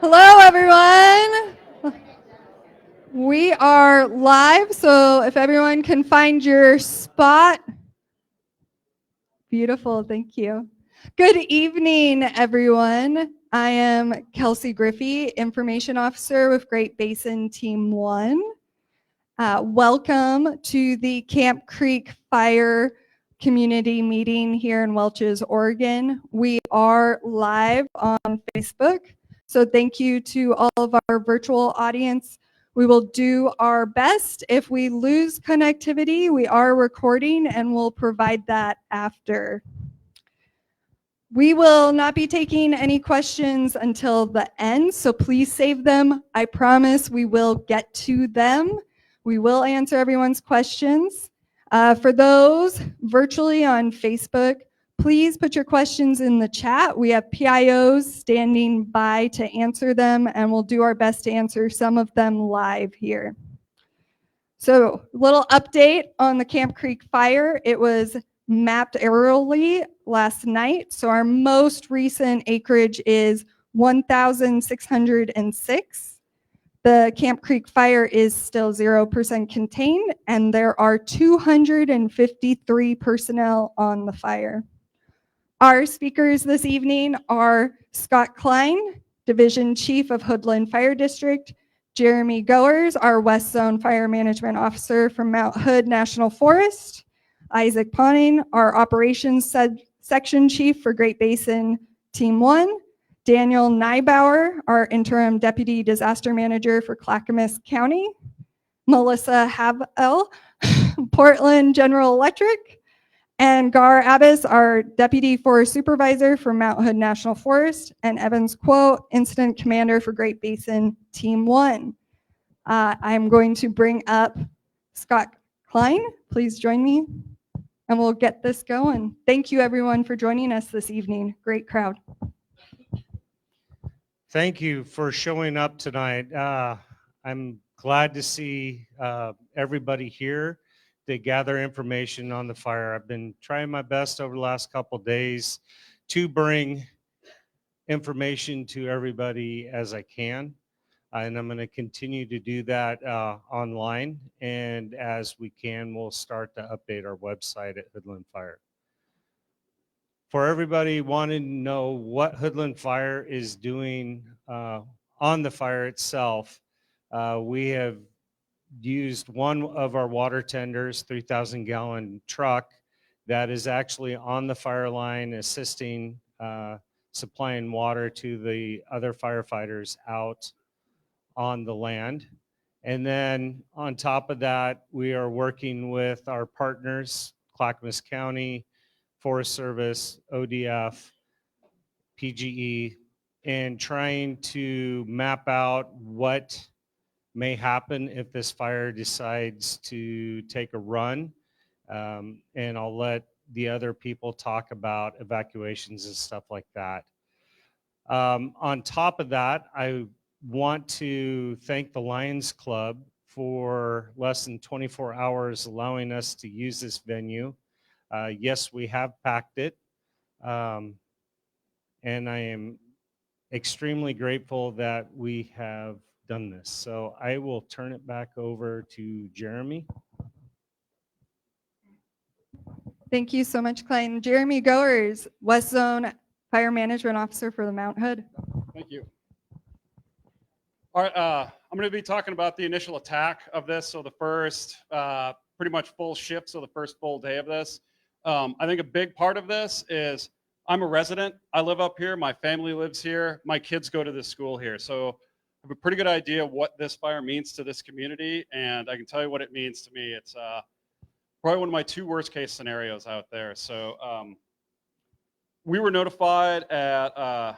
Hello, everyone. We are live, so if everyone can find your spot. Beautiful, thank you. Good evening, everyone. I am Kelsey Griffey, Information Officer with Great Basin Team 1. Welcome to the Camp Creek Fire Community Meeting here in Welches, Oregon. We are live on Facebook, so thank you to all of our virtual audience. We will do our best. If we lose connectivity, we are recording and we'll provide that after. We will not be taking any questions until the end, so please save them. I promise we will get to them. We will answer everyone's questions. For those virtually on Facebook, please put your questions in the chat. We have PIOs standing by to answer them, and we'll do our best to answer some of them live here. So, little update on the Camp Creek fire. It was mapped aerially last night. So, our most recent acreage is 1,606. The Camp Creek fire is still 0% contained, and there are 253 personnel on the fire. Our speakers this evening are Scott Klein, Division Chief of Hoodland Fire District, Jeremy Goers, our West Zone Fire Management Officer from Mount Hood National Forest, Isaac Ponning, our Operations Section Chief for Great Basin Team 1, Daniel Neibauer, our Interim Deputy Disaster Manager for Clackamas County, Melissa Havel, Portland General Electric, and Gar Abbas, our Deputy Forest Supervisor for Mount Hood National Forest, and Evans Quo, Incident Commander for Great Basin Team 1. I'm going to bring up Scott Klein. Please join me, and we'll get this going. Thank you, everyone, for joining us this evening. Great crowd. Thank you for showing up tonight. I'm glad to see everybody here to gather information on the fire. I've been trying my best over the last couple of days to bring information to everybody as I can. And I'm going to continue to do that online. And as we can, we'll start to update our website at Hoodland Fire. For everybody wanting to know what Hoodland Fire is doing on the fire itself, we have used one of our water tenders, 3,000 gallon truck that is actually on the fire line assisting supplying water to the other firefighters out on the land. And then on top of that, we are working with our partners, Clackamas County, Forest Service, ODF, PGE, and trying to map out what may happen if this fire decides to take a run. And I'll let the other people talk about evacuations and stuff like that. On top of that, I want to thank the Lions Club for less than 24 hours allowing us to use this venue. Yes, we have packed it. And I am extremely grateful that we have done this. So I will turn it back over to Jeremy. Thank you so much, Klein. Jeremy Goers, West Zone Fire Management Officer for the Mount Hood. Thank you. All right, I'm going to be talking about the initial attack of this. So the first pretty much full shift, so the first full day of this. I think a big part of this is I'm a resident. I live up here. My family lives here. My kids go to this school here. So I have a pretty good idea of what this fire means to this community. And I can tell you what it means to me. It's probably one of my two worst case scenarios out there. So we were notified at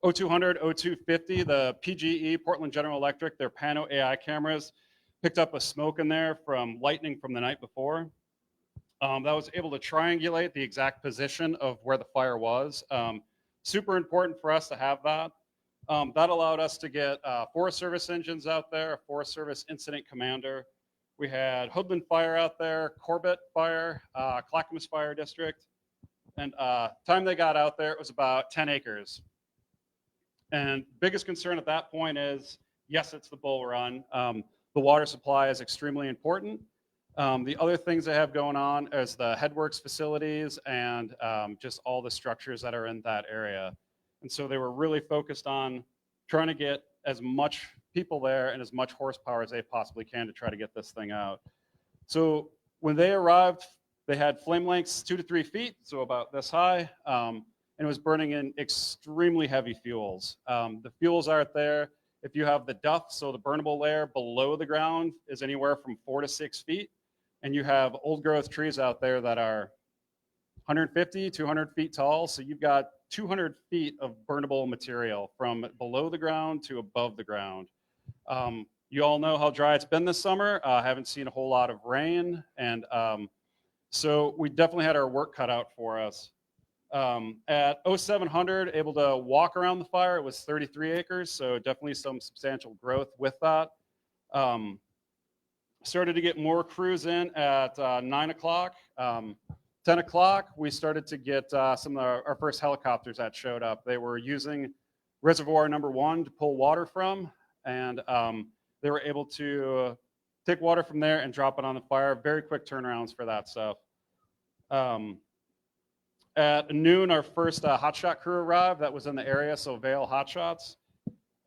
0200, 0250, the PGE, Portland General Electric, their Pano AI cameras picked up a smoke in there from lightning from the night before. That was able to triangulate the exact position of where the fire was. Super important for us to have that. That allowed us to get Forest Service engines out there, a Forest Service incident commander. We had Hoodland Fire out there, Corbett Fire, Clackamas Fire District. And time they got out there, it was about 10 acres. And biggest concern at that point is, yes, it's the bull run. The water supply is extremely important. The other things they have going on is the headworks facilities and just all the structures that are in that area. And so they were really focused on trying to get as much people there and as much horsepower as they possibly can to try to get this thing out. So when they arrived, they had flame lengths 2 to 3 feet, so about this high, and it was burning in extremely heavy fuels. The fuels aren't there. If you have the duff, so the burnable layer below the ground is anywhere from 4 to 6 feet, and you have old growth trees out there that are 150, 200 feet tall, so you've got 200 feet of burnable material from below the ground to above the ground. You all know how dry it's been this summer. Haven't seen a whole lot of rain, and so we definitely had our work cut out for us. At 0700, able to walk around the fire. It was 33 acres, so definitely some substantial growth with that. Started to get more crews in at 9 o'clock. 10 o'clock, we started to get some of our first helicopters that showed up. They were using reservoir number 1 to pull water from, and they were able to take water from there and drop it on the fire. Very quick turnarounds for that stuff. At noon, our first hotshot crew arrived. That was in the area, so Vail Hotshots.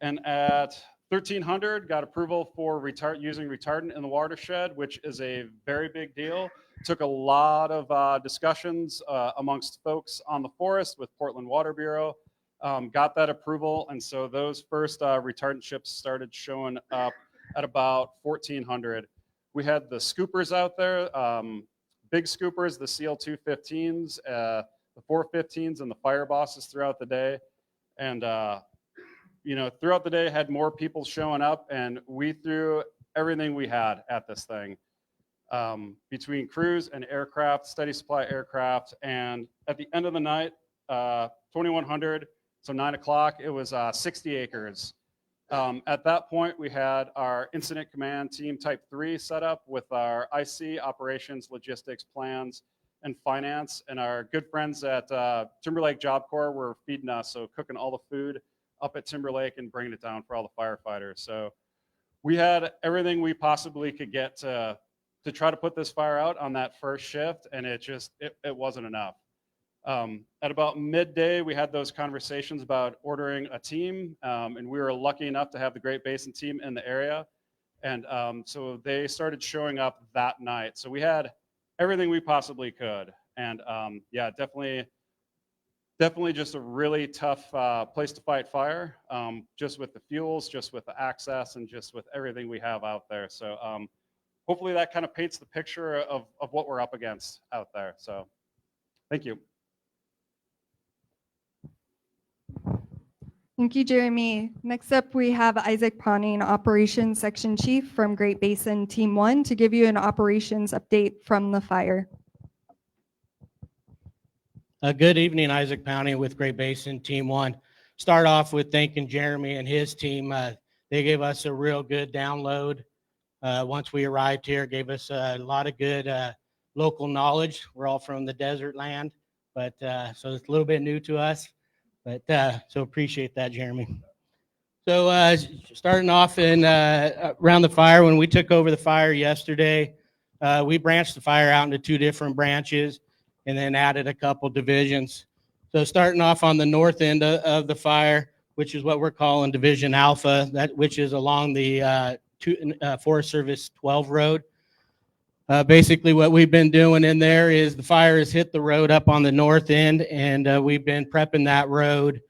And at 1300, got approval for using retardant in the watershed, which is a very big deal. Took a lot of discussions amongst folks on the forest with Portland Water Bureau. Got that approval, and so those first retardant ships started showing up at about 1400. We had the scoopers out there, big scoopers, the CL215s, the 415s, and the fire bosses throughout the day. And throughout the day, had more people showing up, and we threw everything we had at this thing. Between crews and aircraft, steady supply aircraft, and at the end of the night, 2100, so 9 o'clock, it was 60 acres. At that point, we had our incident command team type 3 set up with our IC, operations, logistics, plans, and finance, and our good friends at Timberlake Job Corps were feeding us, so cooking all the food up at Timberlake and bringing it down for all the firefighters. So we had everything we possibly could get to try to put this fire out on that first shift, and it wasn't enough. At about midday, we had those conversations about ordering a team, and we were lucky enough to have the Great Basin team in the area. And so they started showing up that night. So we had everything we possibly could. And yeah, definitely just a really tough place to fight fire, just with the fuels, just with the access, and just with everything we have out there. So hopefully that kind of paints the picture of what we're up against out there. So thank you. Thank you, Jeremy. Next up, we have Isaac Pawning, Operations Section Chief from Great Basin Team 1, to give you an operations update from the fire. Good evening, Isaac Pounding with Great Basin Team 1. Start off with thanking Jeremy and his team. They gave us a real good download once we arrived here, gave us a lot of good local knowledge. We're all from the desert land, but so it's a little bit new to us, but so appreciate that, Jeremy. So starting off around the fire, when we took over the fire yesterday, we branched the fire out into 2 different branches and then added a couple divisions. So starting off on the north end of the fire, which is what we're calling Division Alpha, which is along the Forest Service 12 road. Basically what we've been doing in there is the fire has hit the road up on the north end, and we've been prepping that road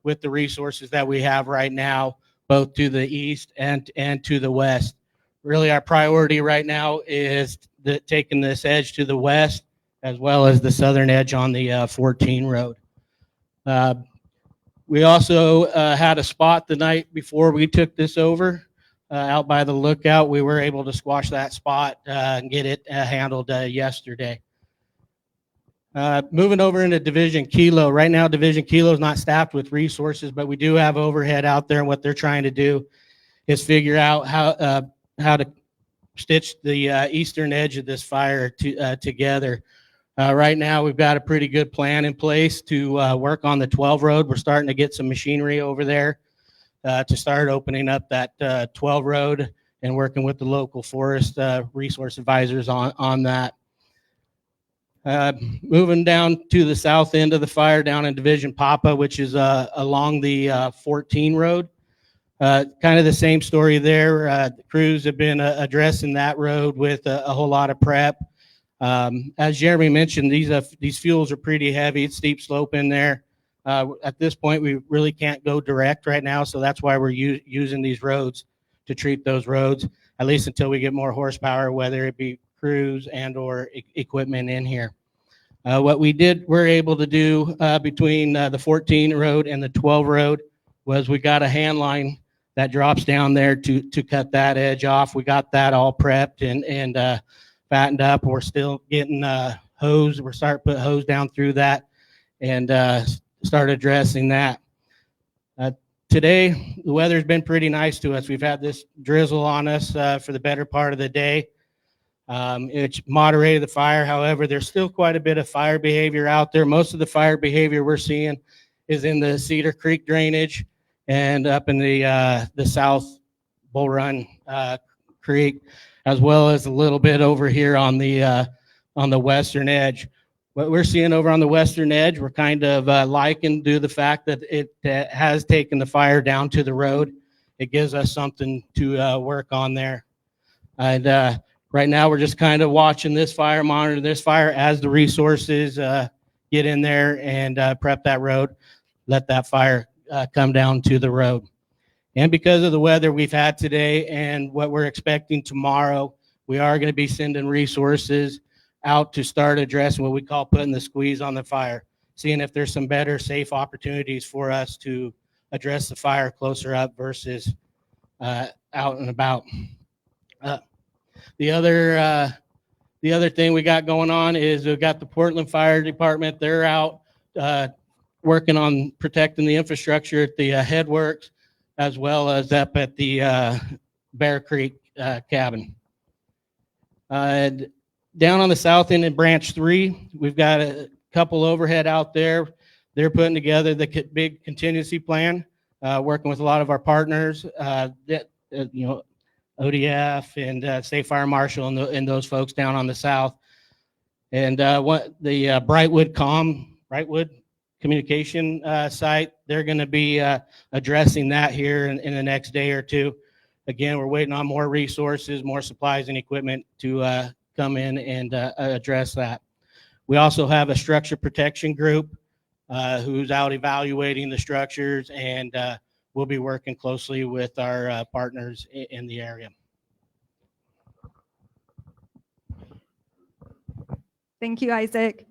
with the resources that we have right now, both to the east and to the west. Really our priority right now is taking this edge to the west, as well as the southern edge on the 14 road. We also had a spot the night before we took this over out by the lookout. We were able to squash that spot and get it handled yesterday. Moving over into Division Kilo. Right now, Division Kilo is not staffed with resources, but we do have overhead out there, and what they're trying to do is figure out how to stitch the eastern edge of this fire together. Right now, we've got a pretty good plan in place to work on the 12 road. We're starting to get some machinery over there to start opening up that 12 road and working with the local forest resource advisors on that. Moving down to the south end of the fire, down in Division Papa, which is along the 14 road. Kind of the same story there. The crews have been addressing that road with a whole lot of prep. As Jeremy mentioned, these fuels are pretty heavy. It's steep slope in there. At this point, we really can't go direct right now, so that's why we're using these roads to treat those roads, at least until we get more horsepower, whether it be crews and or equipment in here. What we're able to do between the 14 road and the 12 road was we got a hand line that drops down there to cut that edge off. We got that all prepped and fattened up. We're still getting hose. We're starting to put hose down through that and start addressing that. Today, the weather's been pretty nice to us. We've had this drizzle on us for the better part of the day. It's moderated the fire. However, there's still quite a bit of fire behavior out there. Most of the fire behavior we're seeing is in the Cedar Creek drainage and up in the South Bull Run Creek, as well as a little bit over here on the western edge. What we're seeing over on the western edge, we're kind of liking due to the fact that it has taken the fire down to the road. It gives us something to work on there. And right now, we're just kind of watching this fire, monitor this fire as the resources get in there and prep that road, let that fire come down to the road. And because of the weather we've had today and what we're expecting tomorrow, we are going to be sending resources out to start addressing what we call putting the squeeze on the fire, seeing if there's some better safe opportunities for us to address the fire closer up versus out and about. The other thing we got going on is we've got the Portland Fire Department. They're out working on protecting the infrastructure at the headworks, as well as up at the Bear Creek cabin. Down on the south end in Branch 3, we've got a couple overhead out there. They're putting together the big contingency plan, working with a lot of our partners, ODF and State Fire Marshal and those folks down on the south. And what the Brightwood communication site, they're going to be addressing that here in the next day or two. Again, we're waiting on more resources, more supplies and equipment to come in and address that. We also have a structure protection group who's out evaluating the structures, and we'll be working closely with our partners in the area. Thank you, Isaac.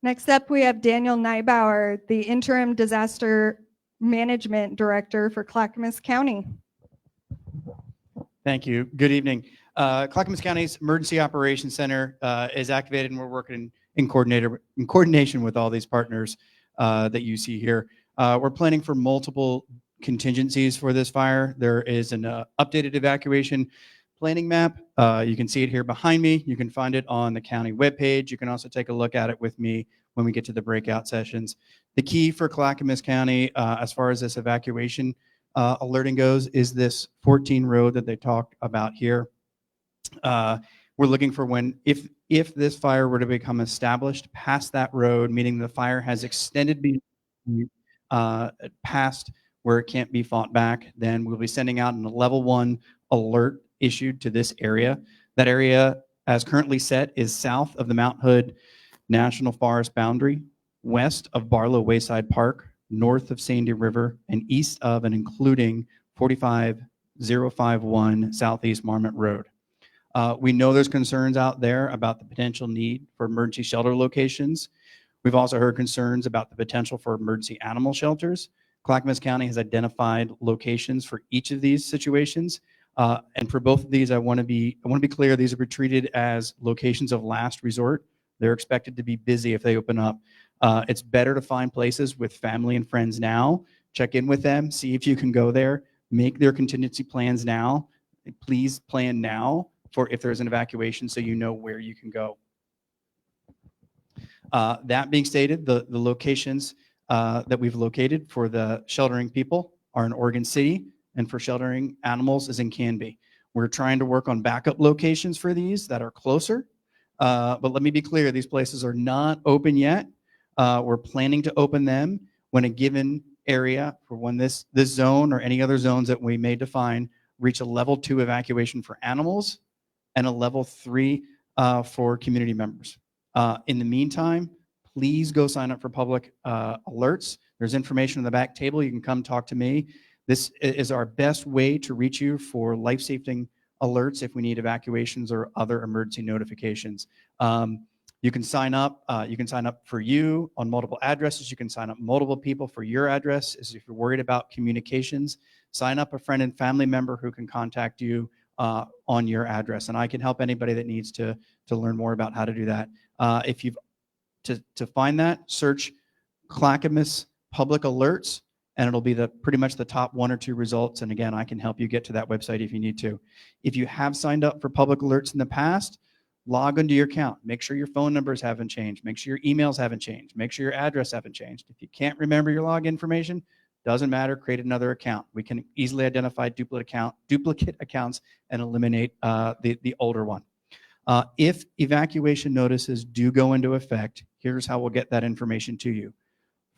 Next up, we have Daniel Neibauer, the Interim Disaster Management Director for Clackamas County. Thank you. Good evening. Clackamas County's Emergency Operations Center is activated, and we're working in coordination with all these partners that you see here. We're planning for multiple contingencies for this fire. There is an updated evacuation planning map. You can see it here behind me. You can find it on the county webpage. You can also take a look at it with me when we get to the breakout sessions. The key for Clackamas County, as far as this evacuation alerting goes, is this 14 road that they talked about here. We're looking for if this fire were to become established past that road, meaning the fire has extended past where it can't be fought back, then we'll be sending out a level 1 alert issued to this area. That area, as currently set, is south of the Mount Hood National Forest boundary, west of Barlow Wayside Park, north of Sandy River, and east of and including 45051 Southeast Marmot Road. We know there's concerns out there about the potential need for emergency shelter locations. We've also heard concerns about the potential for emergency animal shelters. Clackamas County has identified locations for each of these situations. And for both of these, I want to be clear, these are treated as locations of last resort. They're expected to be busy if they open up. It's better to find places with family and friends now. Check in with them, see if you can go there, make their contingency plans now. Please plan now for if there's an evacuation so you know where you can go. That being stated, the locations that we've located for the sheltering people are in Oregon City, and for sheltering animals is in Canby. We're trying to work on backup locations for these that are closer. But let me be clear, these places are not open yet. We're planning to open them when a given area, for when this zone or any other zones that we may define, reach a level 2 evacuation for animals and a level 3 for community members. In the meantime, please go sign up for public alerts. There's information on the back table. You can come talk to me. This is our best way to reach you for life-saving alerts if we need evacuations or other emergency notifications. You can sign up. You can sign up for you on multiple addresses. You can sign up multiple people for your address. If you're worried about communications, sign up a friend and family member who can contact you on your address. And I can help anybody that needs to learn more about how to do that. If you've to find that, search Clackamas Public Alerts, and it'll be pretty much the top 1 or 2 results. And again, I can help you get to that website if you need to. If you have signed up for public alerts in the past, log into your account. Make sure your phone numbers haven't changed. Make sure your emails haven't changed. Make sure your address haven't changed. If you can't remember your log information, doesn't matter, create another account. We can easily identify duplicate accounts and eliminate the older one. If evacuation notices do go into effect, here's how we'll get that information to you.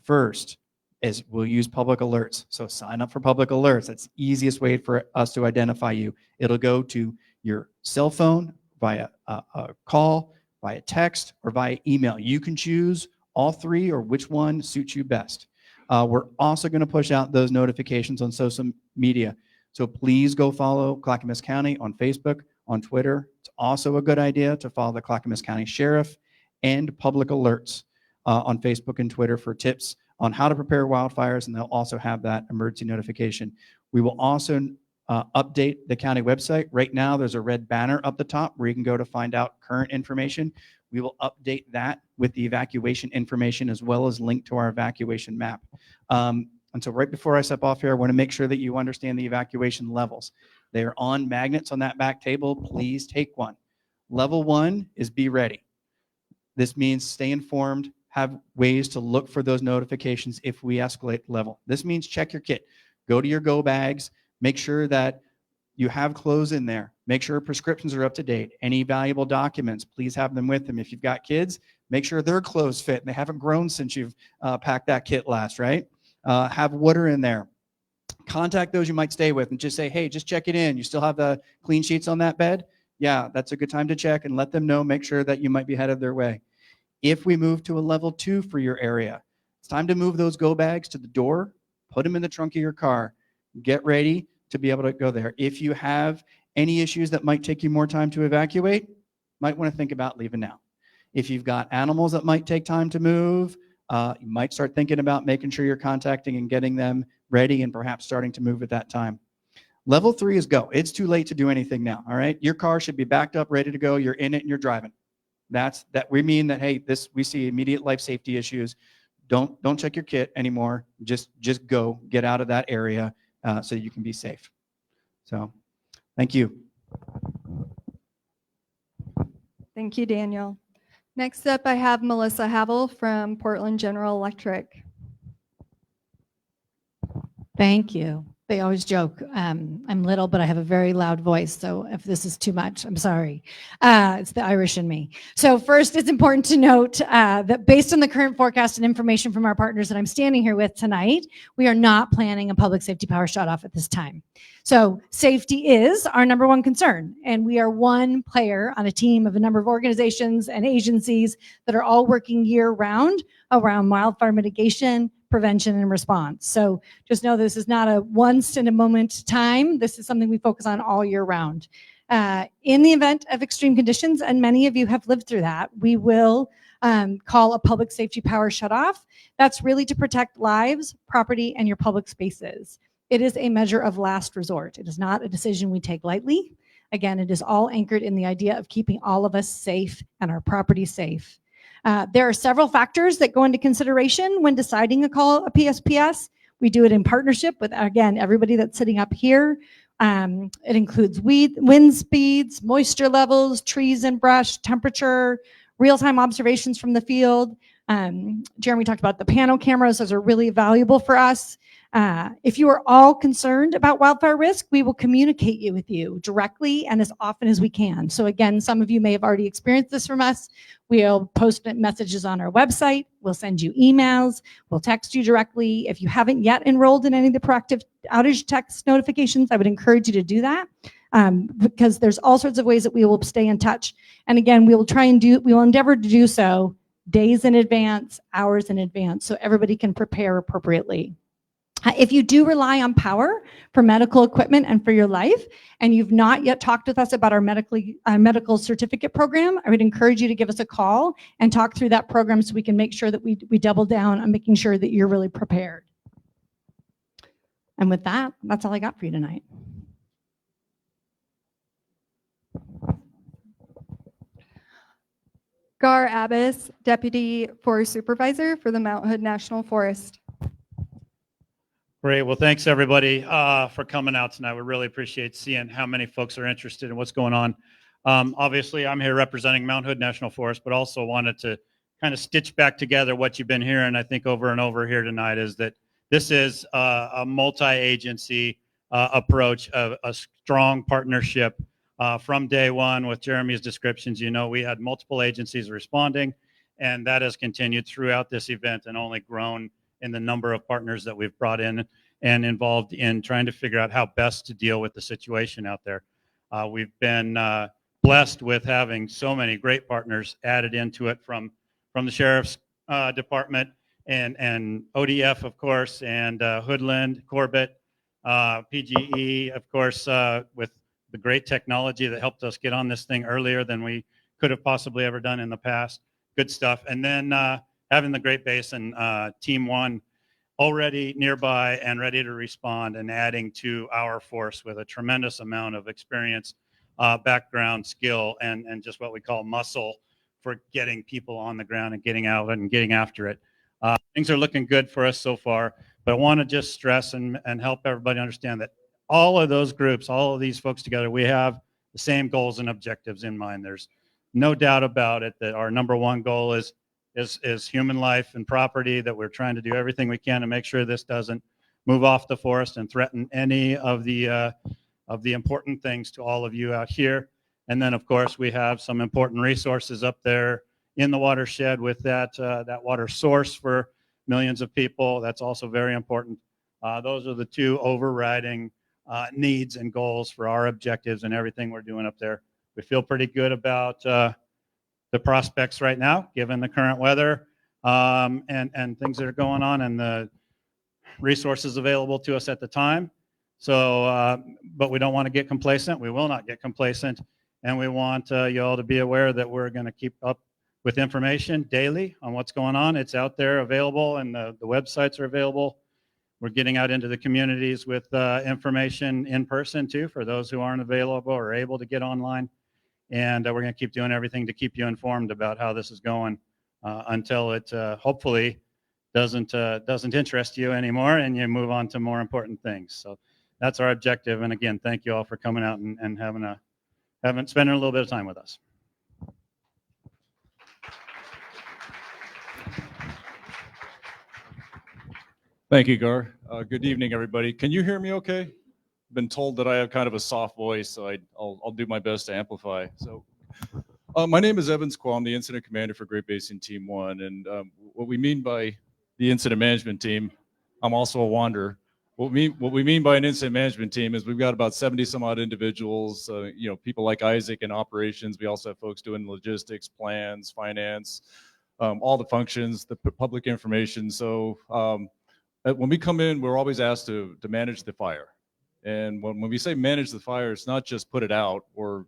First is we'll use public alerts. So sign up for public alerts. That's the easiest way for us to identify you. It'll go to your cell phone via a call, via text, or via email. You can choose all 3 or which one suits you best. We're also going to push out those notifications on social media. So please go follow Clackamas County on Facebook, on Twitter. It's also a good idea to follow the Clackamas County Sheriff and Public Alerts on Facebook and Twitter for tips on how to prepare wildfires, and they'll also have that emergency notification. We will also update the county website. Right now, there's a red banner up the top where you can go to find out current information. We will update that with the evacuation information as well as link to our evacuation map. And so right before I step off here, I want to make sure that you understand the evacuation levels. They are on magnets on that back table. Please take one. Level 1 is be ready. This means stay informed, have ways to look for those notifications if we escalate level. This means check your kit. Go to your go bags. Make sure that you have clothes in there. Make sure prescriptions are up to date. Any valuable documents, please have them with them. If you've got kids, make sure their clothes fit and they haven't grown since you've packed that kit last, right? Have water in there. Contact those you might stay with and just say, hey, just check it in. You still have the clean sheets on that bed? Yeah, that's a good time to check and let them know, make sure that you might be headed their way. If we move to a level 2 for your area, it's time to move those go bags to the door, put them in the trunk of your car, get ready to be able to go there. If you have any issues that might take you more time to evacuate, might want to think about leaving now. If you've got animals that might take time to move, you might start thinking about making sure you're contacting and getting them ready and perhaps starting to move at that time. Level 3 is go. It's too late to do anything now, all right? Your car should be backed up, ready to go. You're in it and you're driving. That we mean that, hey, we see immediate life safety issues. Don't check your kit anymore. Just go, get out of that area so you can be safe. So thank you. Thank you, Daniel. Next up, I have Melissa Havel from Portland General Electric. Thank you. They always joke, I'm little, but I have a very loud voice. So if this is too much, I'm sorry. It's the Irish in me. So first, it's important to note that based on the current forecast and information from our partners that I'm standing here with tonight, we are not planning a public safety power shutoff at this time. So safety is our number one concern. And we are one player on a team of a number of organizations and agencies that are all working year round around wildfire mitigation, prevention, and response. So just know this is not a once in a moment time. This is something we focus on all year round. In the event of extreme conditions, and many of you have lived through that, we will call a public safety power shutoff. That's really to protect lives, property, and your public spaces. It is a measure of last resort. It is not a decision we take lightly. Again, it is all anchored in the idea of keeping all of us safe and our property safe. There are several factors that go into consideration when deciding to call a PSPS. We do it in partnership with, again, everybody that's sitting up here. It includes wind speeds, moisture levels, trees and brush, temperature, real-time observations from the field. Jeremy talked about the panel cameras. Those are really valuable for us. If you are all concerned about wildfire risk, we will communicate with you directly and as often as we can. So again, some of you may have already experienced this from us. We'll post messages on our website. We'll send you emails. We'll text you directly. If you haven't yet enrolled in any of the proactive outage text notifications, I would encourage you to do that. Because there's all sorts of ways that we will stay in touch. And again, we will endeavor to do so days in advance, hours in advance, so everybody can prepare appropriately. If you do rely on power for medical equipment and for your life, and you've not yet talked with us about our medical certificate program, I would encourage you to give us a call and talk through that program so we can make sure that we double down on making sure that you're really prepared. And with that, that's all I got for you tonight. Gar Abbas, Deputy Forest Supervisor for the Mount Hood National Forest. Great. Well, thanks everybody for coming out tonight. We really appreciate seeing how many folks are interested in what's going on. Obviously, I'm here representing Mount Hood National Forest, but also wanted to kind of stitch back together what you've been hearing, I think, over and over here tonight, is that this is a multi-agency approach, of a strong partnership. From day one with Jeremy's descriptions, you know, we had multiple agencies responding, and that has continued throughout this event and only grown in the number of partners that we've brought in and involved in trying to figure out how best to deal with the situation out there. We've been blessed with having so many great partners added into it from the Sheriff's Department and ODF, of course, and Hoodland, Corbett, PGE, of course, with the great technology that helped us get on this thing earlier than we could have possibly ever done in the past. Good stuff. And then having the Great Basin Team 1 already nearby and ready to respond, and adding to our force with a tremendous amount of experience, background, skill, and just what we call muscle for getting people on the ground and getting out and getting after it. Things are looking good for us so far, but I want to just stress and help everybody understand that all of those groups, all of these folks together, we have the same goals and objectives in mind. There's no doubt about it that our number one goal is human life and property, that we're trying to do everything we can to make sure this doesn't move off the forest and threaten any of the important things to all of you out here. And then, of course, we have some important resources up there in the watershed with that water source for millions of people. That's also very important. Those are the two overriding needs and goals for our objectives and everything we're doing up there. We feel pretty good about the prospects right now, given the current weather and things that are going on and the resources available to us at the time. So, but we don't want to get complacent. We will not get complacent. And we want you all to be aware that we're going to keep up with information daily on what's going on. It's out there available, and the websites are available. We're getting out into the communities with information in person too, for those who aren't available or able to get online. And we're going to keep doing everything to keep you informed about how this is going until it hopefully doesn't interest you anymore and you move on to more important things. So that's our objective. And again, thank you all for coming out and spending a little bit of time with us. Thank you, Gar. Good evening, everybody. Can you hear me okay? Been told that I have kind of a soft voice, so I'll do my best to amplify. So my name is Evans Quam, I'm the incident commander for Great Basin Team 1. And what we mean by the incident management team, I'm also a wanderer. What we mean by an incident management team is we've got about 70 some odd individuals, people like Isaac in operations. We also have folks doing logistics, plans, finance, all the functions, the public information. So when we come in, we're always asked to manage the fire. And when we say manage the fire, it's not just put it out or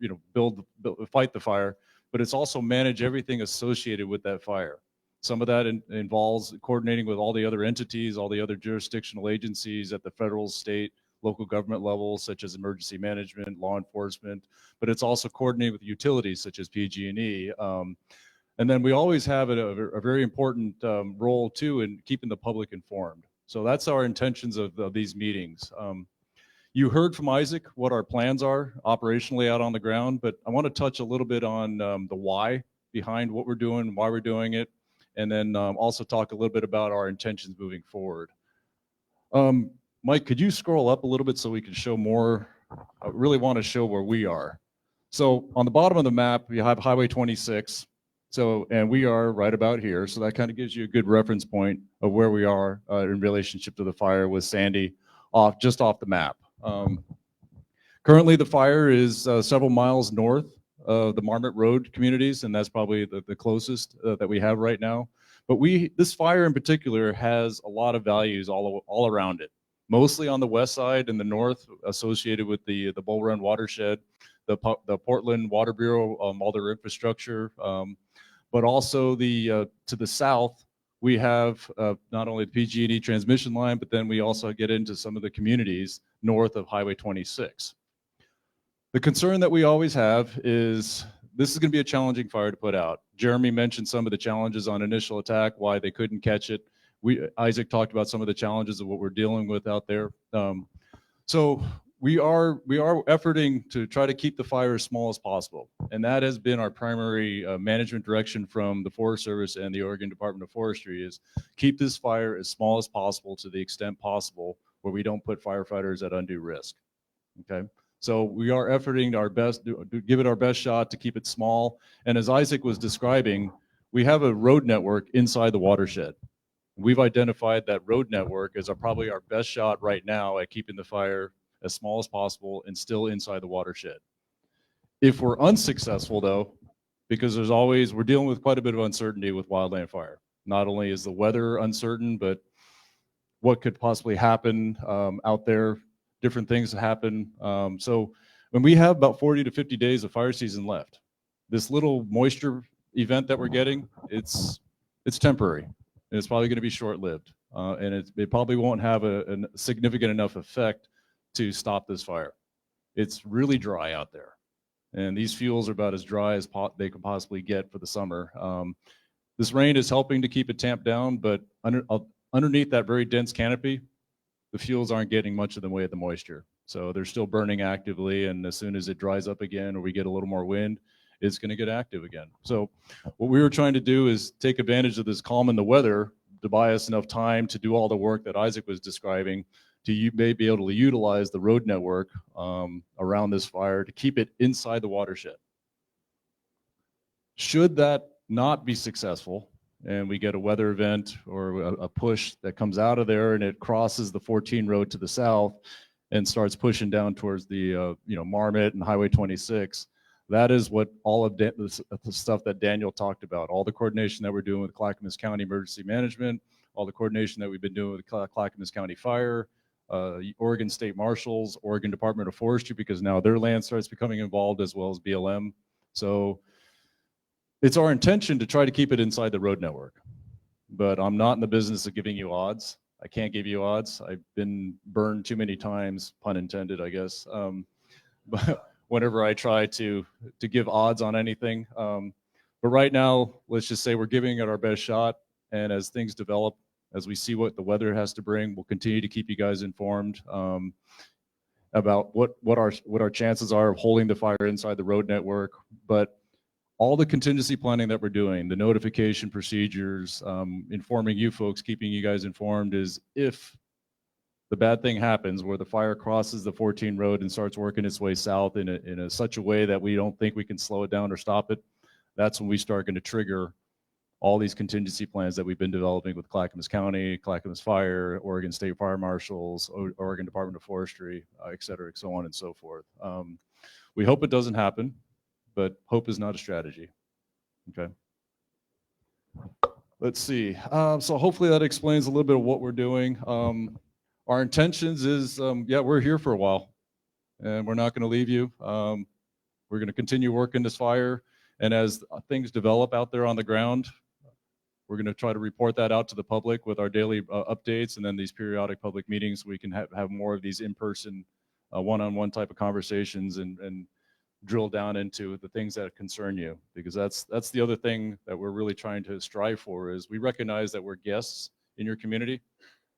fight the fire, but it's also manage everything associated with that fire. Some of that involves coordinating with all the other entities, all the other jurisdictional agencies at the federal, state, local government level, such as emergency management, law enforcement, but it's also coordinating with utilities such as PG&E. And then we always have a very important role too in keeping the public informed. So that's our intentions of these meetings. You heard from Isaac what our plans are operationally out on the ground, but I want to touch a little bit on the why behind what we're doing, why we're doing it, and then also talk a little bit about our intentions moving forward. Mike, could you scroll up a little bit so we can show more? I really want to show where we are. So on the bottom of the map, we have Highway 26. So, and we are right about here. So that kind of gives you a good reference point of where we are in relationship to the fire with Sandy just off the map. Currently, the fire is several miles north of the Marmot Road communities, and that's probably the closest that we have right now. But this fire in particular has a lot of values all around it, mostly on the west side and the north associated with the Bull Run watershed, the Portland Water Bureau, all their infrastructure, but also to the south, we have not only the PG&E transmission line, but then we also get into some of the communities north of Highway 26. The concern that we always have is this is going to be a challenging fire to put out. Jeremy mentioned some of the challenges on initial attack, why they couldn't catch it. Isaac talked about some of the challenges of what we're dealing with out there. So we are efforting to try to keep the fire as small as possible. And that has been our primary management direction from the Forest Service and the Oregon Department of Forestry is keep this fire as small as possible to the extent possible where we don't put firefighters at undue risk. Okay. So we are efforting our best, to give it our best shot to keep it small. And as Isaac was describing, we have a road network inside the watershed. We've identified that road network as probably our best shot right now at keeping the fire as small as possible and still inside the watershed. If we're unsuccessful though, because we're dealing with quite a bit of uncertainty with wildland fire. Not only is the weather uncertain, but what could possibly happen out there. Different things happen. So when we have about 40 to 50 days of fire season left, this little moisture event that we're getting, it's temporary. And it's probably going to be short-lived. And it probably won't have a significant enough effect to stop this fire. It's really dry out there. And these fuels are about as dry as they could possibly get for the summer. This rain is helping to keep it tamped down, but underneath that very dense canopy, the fuels aren't getting much of the way of the moisture. So they're still burning actively, and as soon as it dries up again or we get a little more wind, it's going to get active again. So what we were trying to do is take advantage of this calm in the weather to buy us enough time to do all the work that Isaac was describing to may be able to utilize the road network around this fire to keep it inside the watershed. Should that not be successful, and we get a weather event or a push that comes out of there and it crosses the 14 road to the south and starts pushing down towards the Marmot and Highway 26. That is what all of the stuff that Daniel talked about, all the coordination that we're doing with Clackamas County Emergency Management, all the coordination that we've been doing with Clackamas County Fire, Oregon State Marshals, Oregon Department of Forestry, because now their land starts becoming involved, as well as BLM. So it's our intention to try to keep it inside the road network, but I'm not in the business of giving you odds. I can't give you odds. I've been burned too many times, pun intended, I guess. But whenever I try to give odds on anything, but right now, let's just say we're giving it our best shot. And as things develop, as we see what the weather has to bring, we'll continue to keep you guys informed about what our chances are of holding the fire inside the road network. But all the contingency planning that we're doing, the notification procedures, informing you folks, keeping you guys informed is if the bad thing happens where the fire crosses the 14 road and starts working its way south in such a way that we don't think we can slow it down or stop it, that's when we start going to trigger all these contingency plans that we've been developing with Clackamas County, Clackamas Fire, Oregon State Fire Marshals, Oregon Department of Forestry, et cetera, so on and so forth. We hope it doesn't happen, but hope is not a strategy. Okay. Let's see. So hopefully that explains a little bit of what we're doing. Our intentions is, yeah, we're here for a while, and we're not going to leave you. We're going to continue working this fire, and as things develop out there on the ground, we're going to try to report that out to the public with our daily updates, and then these periodic public meetings so we can have more of these in-person, one-on-one type of conversations and drill down into the things that concern you, because that's the other thing that we're really trying to strive for is we recognize that we're guests in your community,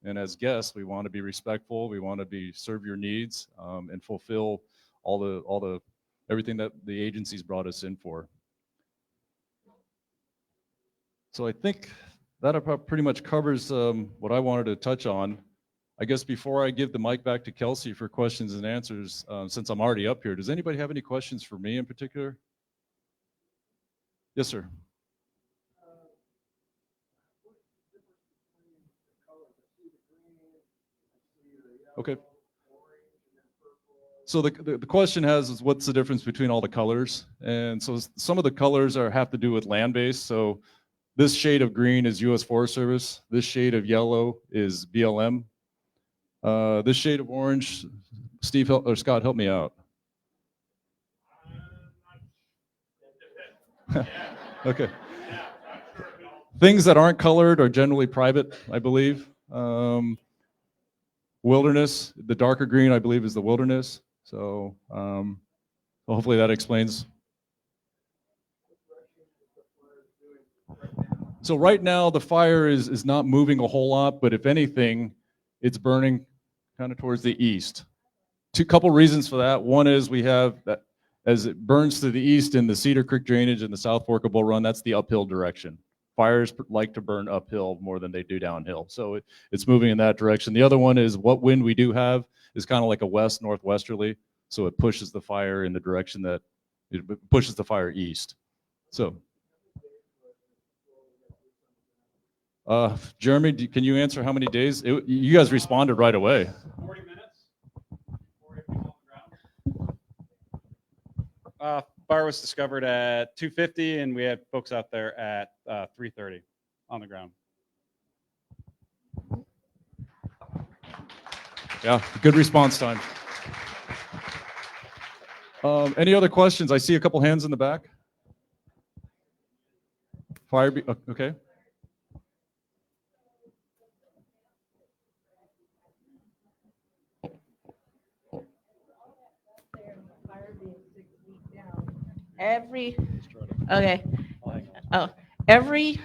and as guests we want to be respectful, we want to serve your needs and fulfill all the everything that the agencies brought us in for. So I think that about pretty much covers what I wanted to touch on. I guess before I give the mic back to Kelsey for questions and answers, since I'm already up here, does anybody have any questions for me in particular? Yes, sir. Okay. So the question is what's the difference between all the colors? And so some of the colors have to do with land base. So this shade of green is U.S. Forest Service. This shade of yellow is BLM. This shade of orange, Steve or Scott, help me out. Okay. Things that aren't colored are generally private, I believe. Wilderness, the darker green, I believe, is the wilderness. So hopefully that explains. So right now the fire is not moving a whole lot, but if anything, it's burning kind of towards the east. Couple reasons for that. One is we have that as it burns to the east in the Cedar Creek drainage and the South Fork of Bull Run, that's the uphill direction. Fires like to burn uphill more than they do downhill. So it's moving in that direction. The other one is what wind we do have is kind of like a west northwesterly. So it pushes the fire in the direction that it pushes the fire east. So Jeremy, can you answer how many days? You guys responded right away. 40 minutes. Before it was on the ground. Fire was discovered at 2:50, and we had folks out there at 3:30 on the ground. Yeah, good response time. Any other questions? I see a couple hands in the back. Okay. Every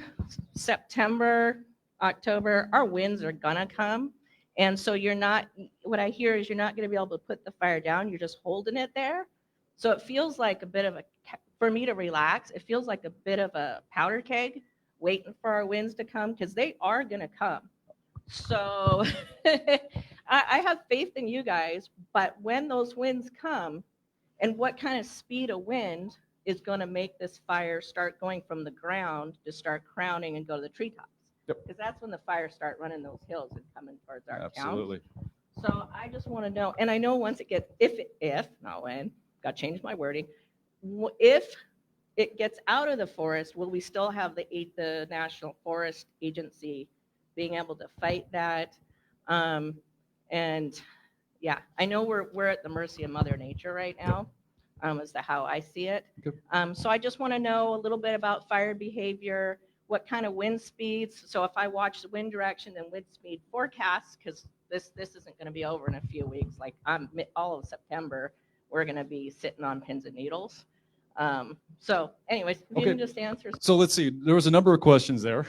September, October, our winds are gonna come. And so what I hear is you're not gonna be able to put the fire down, you're just holding it there. So it feels like a bit of for me to relax, it feels like a bit of a powder keg waiting for our winds to come, because they are gonna come. So I have faith in you guys, but when those winds come, and what kind of speed of wind is going to make this fire start going from the ground to start crowning and go to the treetops? Yep. Because that's when the fires start running those hills and coming towards our town. Absolutely. So I just want to know, and I know once it gets, if not when, got to change my wording, if it gets out of the forest, will we still have the National Forest Agency being able to fight that? And yeah, I know we're at the mercy of Mother Nature right now, as to how I see it. Okay. So I just want to know a little bit about fire behavior, what kind of wind speeds. So if I watch the wind direction and wind speed forecasts, because this isn't going to be over in a few weeks. Like all of September, we're going to be sitting on pins and needles. So anyways, if you can just answer. So let's see. There was a number of questions there.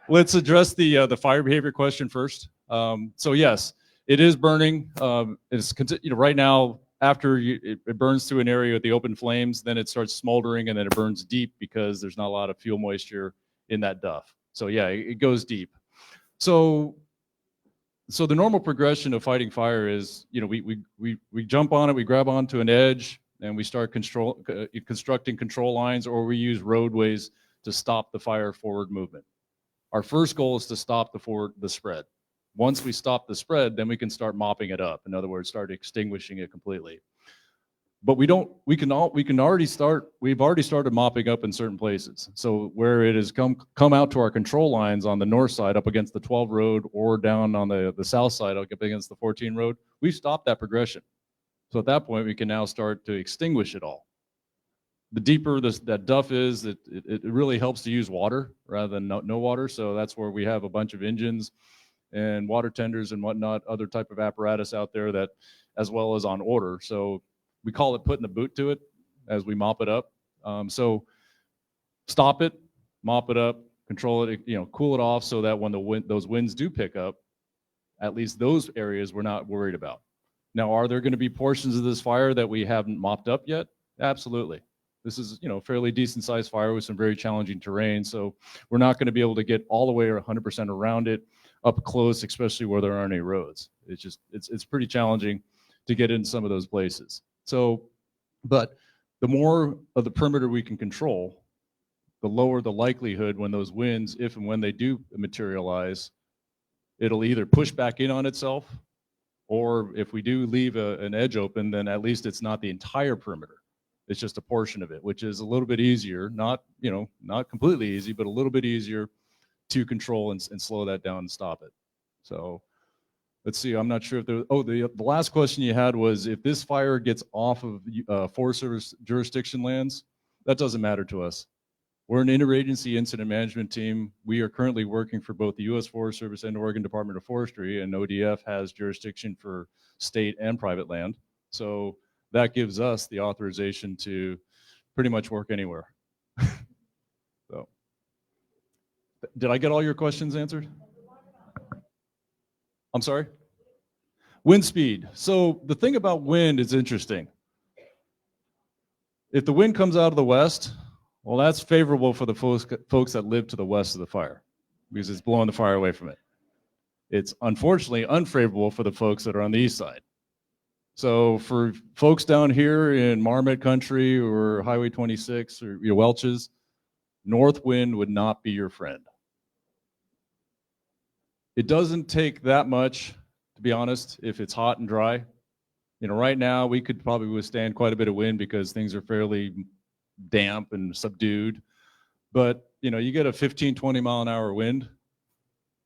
Let's address the fire behavior question first. So yes, it is burning. It's right now, after it burns through an area with the open flames, then it starts smoldering and then it burns deep because there's not a lot of fuel moisture in that duff. So yeah, it goes deep. So the normal progression of fighting fire is, we jump on it, we grab onto an edge, and we start constructing control lines, or we use roadways to stop the fire forward movement. Our first goal is to stop the spread. Once we stop the spread, then we can start mopping it up. In other words, start extinguishing it completely. But we've already started mopping up in certain places. So where it has come out to our control lines on the north side up against the 12 road, or down on the south side up against the 14 road, we've stopped that progression. So at that point, we can now start to extinguish it all. The deeper that duff is, it really helps to use water rather than no water. So that's where we have a bunch of engines and water tenders and whatnot, other type of apparatus out there that, as well as on order. So we call it putting a boot to it as we mop it up. So stop it, mop it up, control it, cool it off, so that when those winds do pick up, at least those areas we're not worried about. Now, are there going to be portions of this fire that we haven't mopped up yet? Absolutely. This is, fairly decent sized fire with some very challenging terrain. So we're not going to be able to get all the way or 100% around it up close, especially where there aren't any roads. It's pretty challenging to get in some of those places. So, but the more of the perimeter we can control, the lower the likelihood when those winds, if and when they do materialize, it'll either push back in on itself, or if we do leave an edge open, then at least it's not the entire perimeter. It's just a portion of it, which is a little bit easier, not completely easy, but a little bit easier to control and slow that down and stop it. So let's see, I'm not sure if the last question you had was if this fire gets off of Forest Service jurisdiction lands, that doesn't matter to us. We're an interagency incident management team. We are currently working for both the U.S. Forest Service and Oregon Department of Forestry, and ODF has jurisdiction for state and private land. So that gives us the authorization to pretty much work anywhere. So, did I get all your questions answered? I'm sorry? Wind speed. So the thing about wind is interesting. If the wind comes out of the west, well, that's favorable for the folks that live to the west of the fire because it's blowing the fire away from it. It's unfortunately unfavorable for the folks that are on the east side. So for folks down here in Marmot Country or Highway 26 or Welches, north wind would not be your friend. It doesn't take that much, to be honest, if it's hot and dry. Right now we could probably withstand quite a bit of wind because things are fairly damp and subdued. But, you get a 15, 20 mile an hour wind.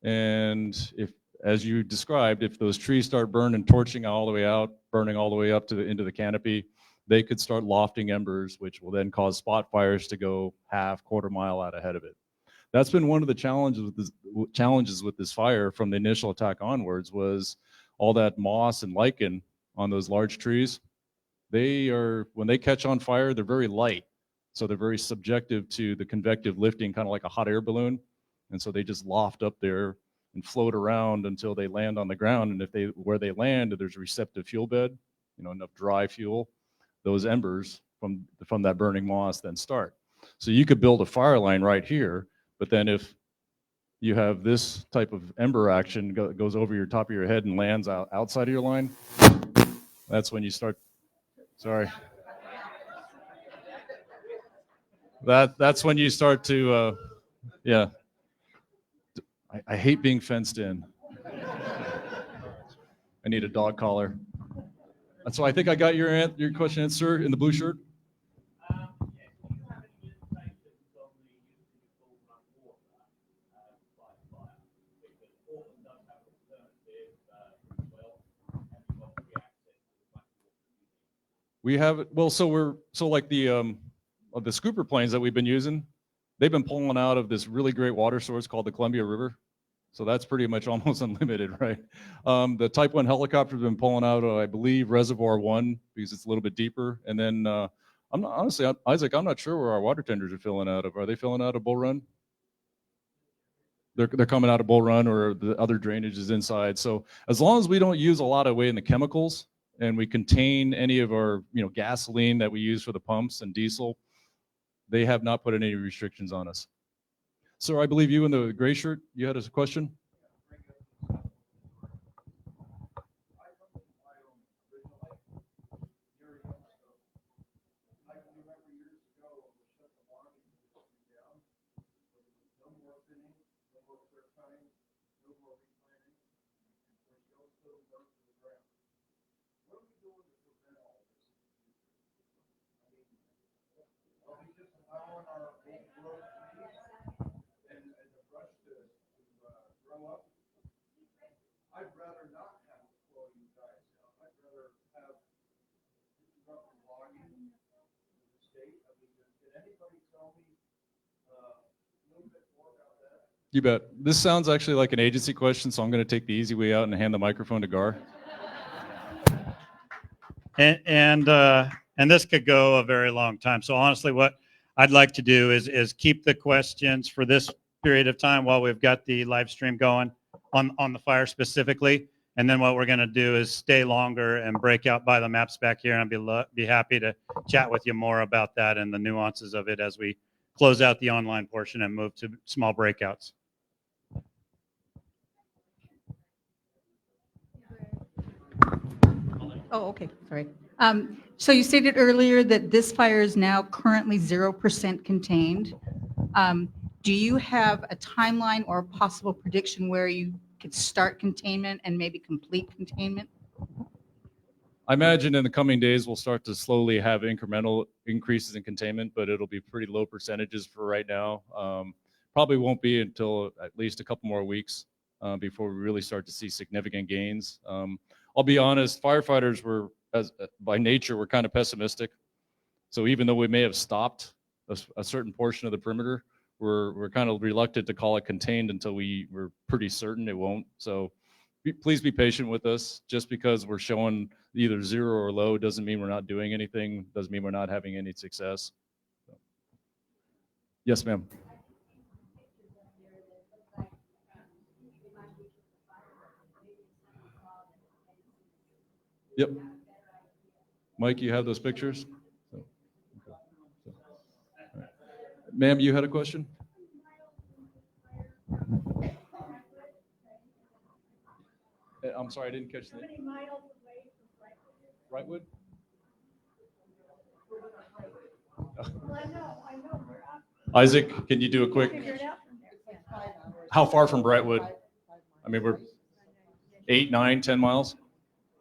And if, as you described, if those trees start burning, torching all the way out, burning all the way up to into the canopy, they could start lofting embers, which will then cause spot fires to go half, quarter mile out ahead of it. That's been one of the challenges with this fire from the initial attack onwards was all that moss and lichen on those large trees. When they catch on fire, they're very light. So they're very subjective to the convective lifting, kind of like a hot air balloon. And so they just loft up there and float around until they land on the ground. And where they land, there's a receptive fuel bed, enough dry fuel, those embers from that burning moss then start. So you could build a fire line right here, but then if you have this type of ember action goes over your top of your head and lands outside of your line, that's when you start, sorry. That's when you start to, yeah. I hate being fenced in. I need a dog collar. And so I think I got your question answered in the blue shirt. We have, well, so like the scooper planes that we've been using, they've been pulling out of this really great water source called the Columbia River. So that's pretty much almost unlimited, right? The Type 1 helicopter has been pulling out, I believe, Reservoir 1 because it's a little bit deeper. And then Isaac, I'm not sure where our water tenders are filling out of. Are they filling out of Bull Run? They're coming out of Bull Run, or the other drainage is inside. So as long as we don't use a lot of weight in the chemicals and we contain any of our gasoline that we use for the pumps and diesel, they have not put any restrictions on us. Sir, I believe you in the gray shirt, you had a question? You bet. This sounds actually like an agency question, so I'm going to take the easy way out and hand the microphone to Gar. And this could go a very long time. So honestly, what I'd like to do is keep the questions for this period of time while we've got the live stream going on the fire specifically. And then what we're going to do is stay longer and break out by the maps back here. And be happy to chat with you more about that and the nuances of it as we close out the online portion and move to small breakouts. Oh, okay, sorry. So you stated earlier that this fire is now currently 0% contained. Do you have a timeline or a possible prediction where you could start containment and maybe complete containment? I imagine in the coming days, we'll start to slowly have incremental increases in containment, but it'll be pretty low percentages for right now. Probably won't be until at least a couple more weeks before we really start to see significant gains. I'll be honest, firefighters were, by nature, we're kind of pessimistic. So even though we may have stopped a certain portion of the perimeter, we're kind of reluctant to call it contained until we're pretty certain it won't. So please be patient with us. Just because we're showing either zero or low doesn't mean we're not doing anything, doesn't mean we're not having any success. So. Yes, ma'am. Yep. Mike, you have those pictures? Okay. Right. Ma'am, you had a question? I'm sorry, I didn't catch that. How many miles away from Brightwood? I know. Isaac, can you do a quick? How far from Brightwood? I mean, we're 8, 9, 10 miles?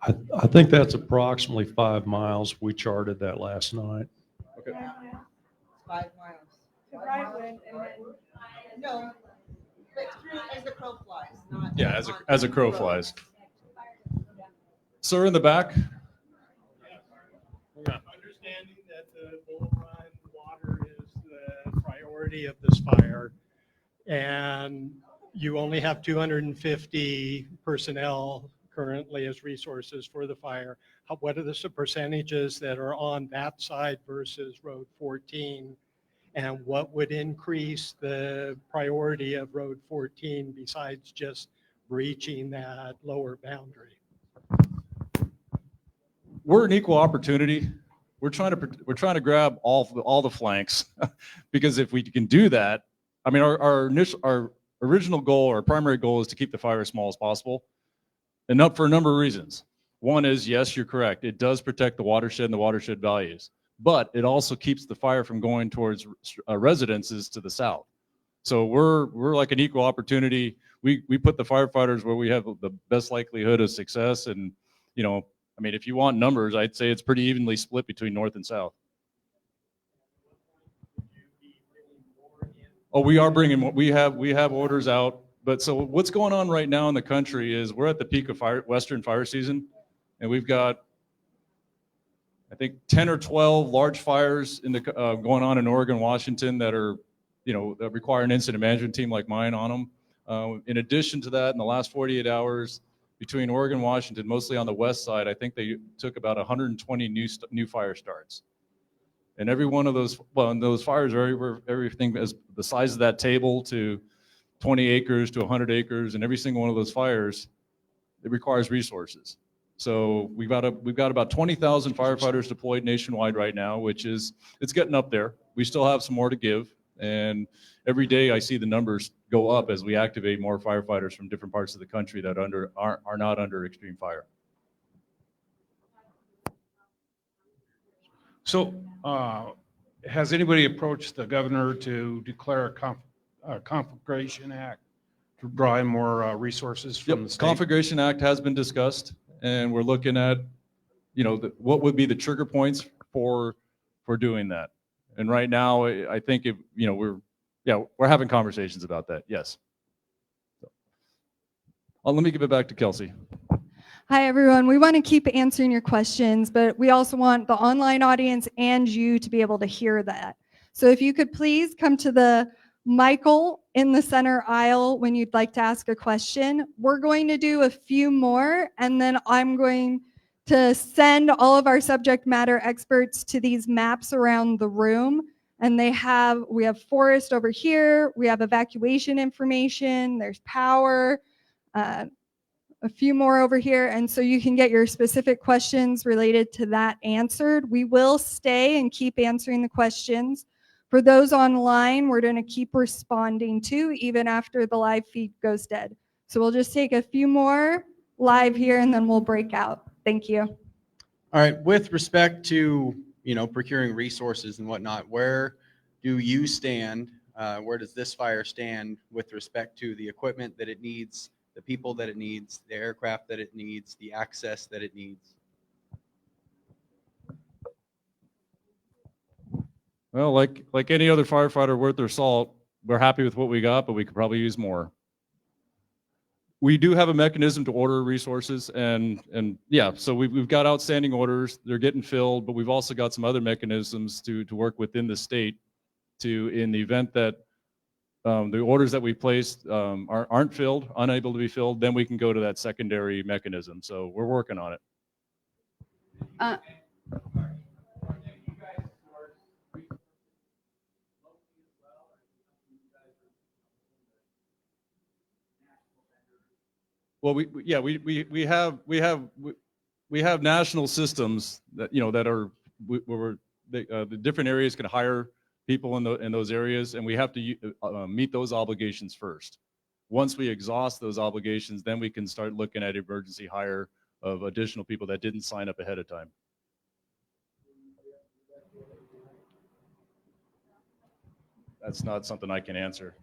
I think that's approximately 5 miles. We charted that last night. Okay. 5 miles. To Brightwood and then, no, but through as the crow flies, not. Yeah, as a crow flies. Sir in the back. Understanding that the Bull Run water is the priority of this fire, and you only have 250 personnel currently as resources for the fire. What are the percentages that are on that side versus Road 14? And what would increase the priority of Road 14 besides just breaching that lower boundary? We're an equal opportunity. We're trying to grab all the flanks because if we can do that, I mean, our original goal, our primary goal is to keep the fire as small as possible. And up for a number of reasons. One is, yes, you're correct. It does protect the watershed and the watershed values, but it also keeps the fire from going towards residences to the south. So we're like an equal opportunity. We put the firefighters where we have the best likelihood of success. And, you know, I mean, if you want numbers, I'd say it's pretty evenly split between north and south. Oh, we are bringing, we have orders out. But so what's going on right now in the country is we're at the peak of Western fire season, and we've got, I think, 10 or 12 large fires going on in Oregon, Washington that are, you know, that require an incident management team like mine on them. In addition to that, in the last 48 hours between Oregon and Washington, mostly on the west side, I think they took about 120 new fire starts. And every one of those, well, and those fires are everything as the size of that table to 20 acres to 100 acres, and every single one of those fires, it requires resources. So we've got about 20,000 firefighters deployed nationwide right now, which is, it's getting up there. We still have some more to give, and every day I see the numbers go up as we activate more firefighters from different parts of the country that are not under extreme fire. So has anybody approached the governor to declare a Conflagration Act to draw in more resources from the state? Conflagration Act has been discussed, and we're looking at, you know, what would be the trigger points for doing that. And right now, I think if, you know, we're having conversations about that. Yes. So, let me give it back to Kelsey. Hi, everyone. We want to keep answering your questions, but we also want the online audience and you to be able to hear that. So if you could please come to the Michael in the center aisle when you'd like to ask a question. We're going to do a few more, and then I'm going to send all of our subject matter experts to these maps around the room. And we have forest over here, we have evacuation information, there's power, a few more over here. And so you can get your specific questions related to that answered. We will stay and keep answering the questions. For those online, we're going to keep responding to even after the live feed goes dead. So we'll just take a few more live here and then we'll break out. Thank you. All right, with respect to, procuring resources and whatnot, where do you stand? Where does this fire stand with respect to the equipment that it needs, the people that it needs, the aircraft that it needs, the access that it needs? Well, like any other firefighter worth their salt, we're happy with what we got, but we could probably use more. We do have a mechanism to order resources, and yeah, so we've got outstanding orders. They're getting filled, but we've also got some other mechanisms to work within the state to, in the event that the orders that we placed aren't filled, unable to be filled, then we can go to that secondary mechanism. So we're working on it. Well, we have national systems that that are where the different areas can hire people in those areas, and we have to meet those obligations first. Once we exhaust those obligations, then we can start looking at emergency hire of additional people that didn't sign up ahead of time. That's not something I can answer.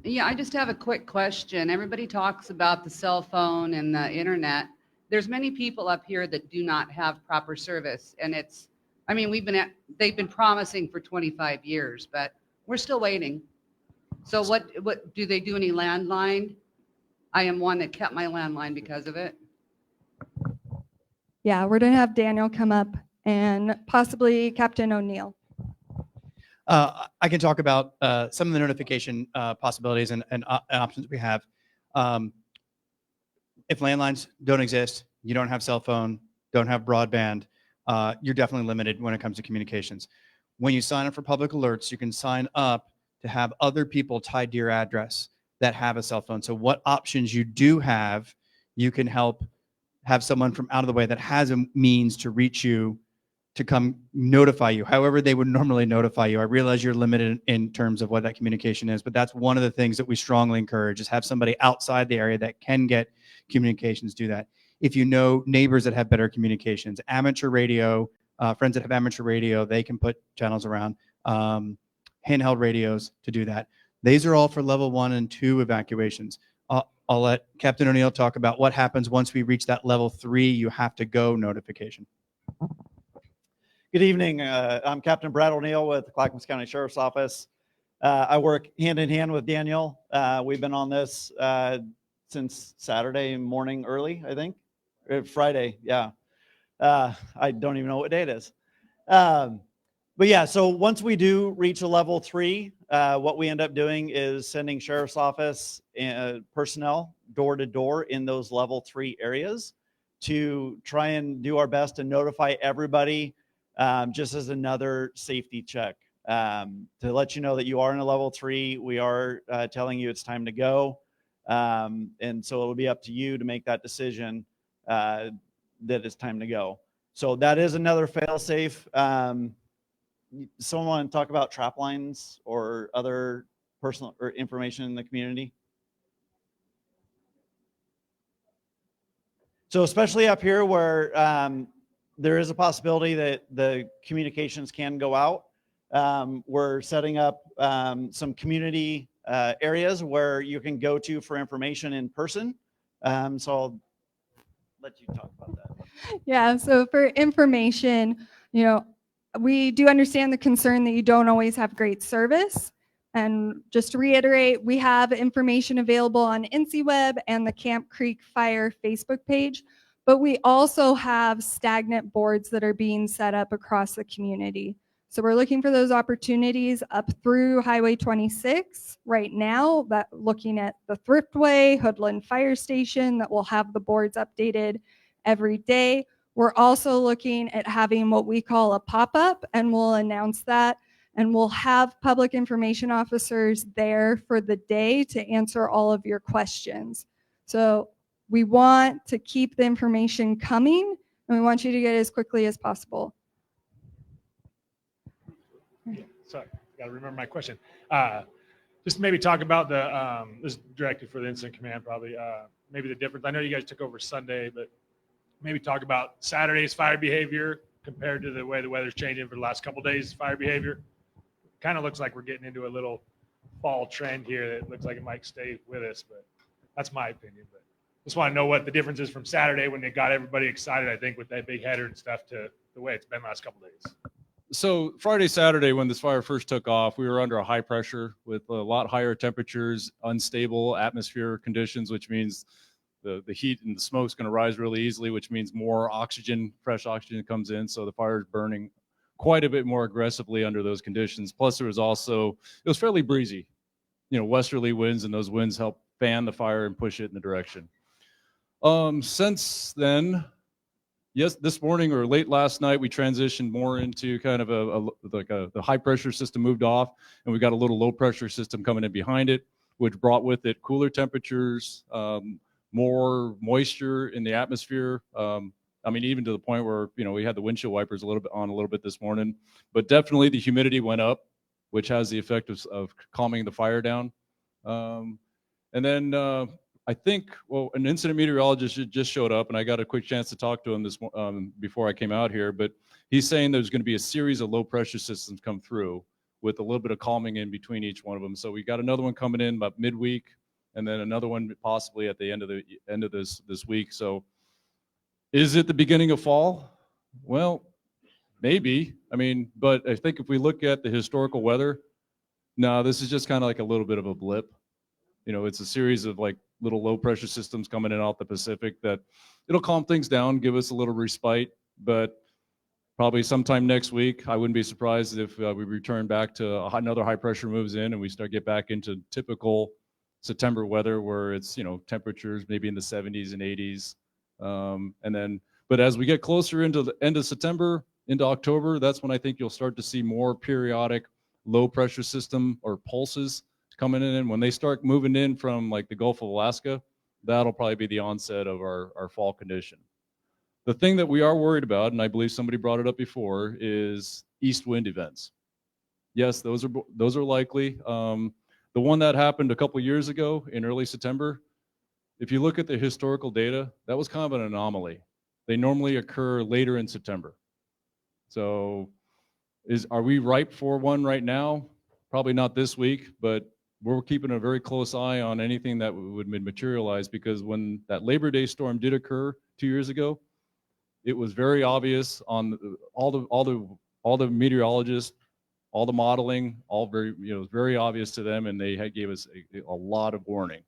Yeah, I just have a quick question. Everybody talks about the cell phone and the internet. There's many people up here that do not have proper service, and they've been promising for 25 years, but we're still waiting. So what do they do, any landline? I am one that kept my landline because of it. Yeah, we're going to have Daniel come up and possibly Captain O'Neill. I can talk about some of the notification possibilities and options we have. If landlines don't exist, you don't have cell phone, don't have broadband, you're definitely limited when it comes to communications. When you sign up for public alerts, you can sign up to have other people tied to your address that have a cell phone. So what options you do have, you can help have someone from out of the way that has a means to reach you to come notify you, however they would normally notify you. I realize you're limited in terms of what that communication is, but that's one of the things that we strongly encourage, is have somebody outside the area that can get communications do that. If you know neighbors that have better communications, amateur radio, friends that have amateur radio, they can put channels around, handheld radios to do that. These are all for level 1 and 2 evacuations. I'll let Captain O'Neill talk about what happens once we reach that level 3, you have to go notification. Good evening. I'm Captain Brad O'Neill with the Clackamas County Sheriff's Office. I work hand in hand with Daniel. We've been on this since Saturday morning early, I think. Friday, yeah. I don't even know what day it is. But yeah, so once we do reach a level 3, what we end up doing is sending Sheriff's Office personnel door to door in those level 3 areas to try and do our best to notify everybody, just as another safety check, to let you know that you are in a level 3. We are telling you it's time to go. And so it'll be up to you to make that decision that it's time to go. So that is another fail-safe. Someone want to talk about trap lines or other personal or information in the community? So especially up here where there is a possibility that the communications can go out, we're setting up some community areas where you can go to for information in person. So I'll let you talk about that. Yeah, so for information, we do understand the concern that you don't always have great service. And just to reiterate, we have information available on INCIWeb and the Camp Creek Fire Facebook page, but we also have stagnant boards that are being set up across the community. So we're looking for those opportunities up through Highway 26 right now, that looking at the Thriftway, Hoodland Fire Station, that will have the boards updated every day. We're also looking at having what we call a pop-up, and we'll announce that And we'll have public information officers there for the day to answer all of your questions. So we want to keep the information coming, and we want you to get it as quickly as possible. Sorry, got to remember my question. Just maybe talk about the, this is directed for the incident command probably, maybe the difference. I know you guys took over Sunday, but maybe talk about Saturday's fire behavior compared to the way the weather's changing for the last couple days' fire behavior. Kind of looks like we're getting into a little fall trend here that looks like it might stay with us, but that's my opinion. But just want to know what the difference is from Saturday when they got everybody excited, I think, with that big header and stuff, to the way it's been the last couple days. So Friday, Saturday, when this fire first took off, we were under a high pressure with a lot higher temperatures, unstable atmosphere conditions, which means the heat and the smoke is going to rise really easily, which means more oxygen, fresh oxygen comes in. So the fire is burning quite a bit more aggressively under those conditions. Plus there was also, it was fairly breezy, westerly winds, and those winds help fan the fire and push it in the direction. Since then, yes, this morning or late last night, we transitioned more into kind of the high pressure system moved off, and we got a little low pressure system coming in behind it, which brought with it cooler temperatures, more moisture in the atmosphere. Even to the point where, we had the windshield wipers a little bit this morning, but definitely the humidity went up, which has the effect of calming the fire down. And then I think, an incident meteorologist just showed up, and I got a quick chance to talk to him before I came out here, but he's saying there's going to be a series of low pressure systems come through with a little bit of calming in between each one of them. So we got another one coming in about midweek, and then another one possibly at the end of this week. So is it the beginning of fall? Well, maybe. But I think if we look at the historical weather, no, this is just kind of like a little bit of a blip. It's a series of like little low pressure systems coming in off the Pacific that it'll calm things down, give us a little respite, but probably sometime next week, I wouldn't be surprised if we return back to another high pressure moves in and we get back into typical September weather where it's, temperatures maybe in the 70s and 80s. But as we get closer into the end of September, into October, that's when I think you'll start to see more periodic low pressure system or pulses coming in. And when they start moving in from like the Gulf of Alaska, that'll probably be the onset of our fall condition. The thing that we are worried about, and I believe somebody brought it up before, is east wind events. Yes, those are likely. The one that happened a couple years ago in early September, if you look at the historical data, that was kind of an anomaly. They normally occur later in September. So are we ripe for one right now? Probably not this week, but we're keeping a very close eye on anything that would materialize, because when that Labor Day storm did occur 2 years ago, it was very obvious on all the meteorologists, all the modeling, it was very obvious to them, and they gave us a lot of warning.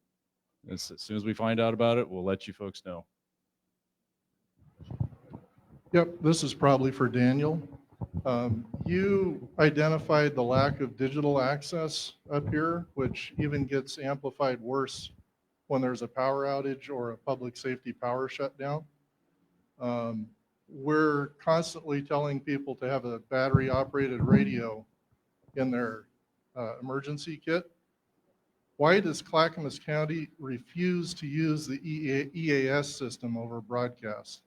As soon as we find out about it, we'll let you folks know. Yep, this is probably for Daniel. You identified the lack of digital access up here, which even gets amplified worse when there's a power outage or a public safety power shutdown. We're constantly telling people to have a battery operated radio in their emergency kit. Why does Clackamas County refuse to use the EAS system over broadcast?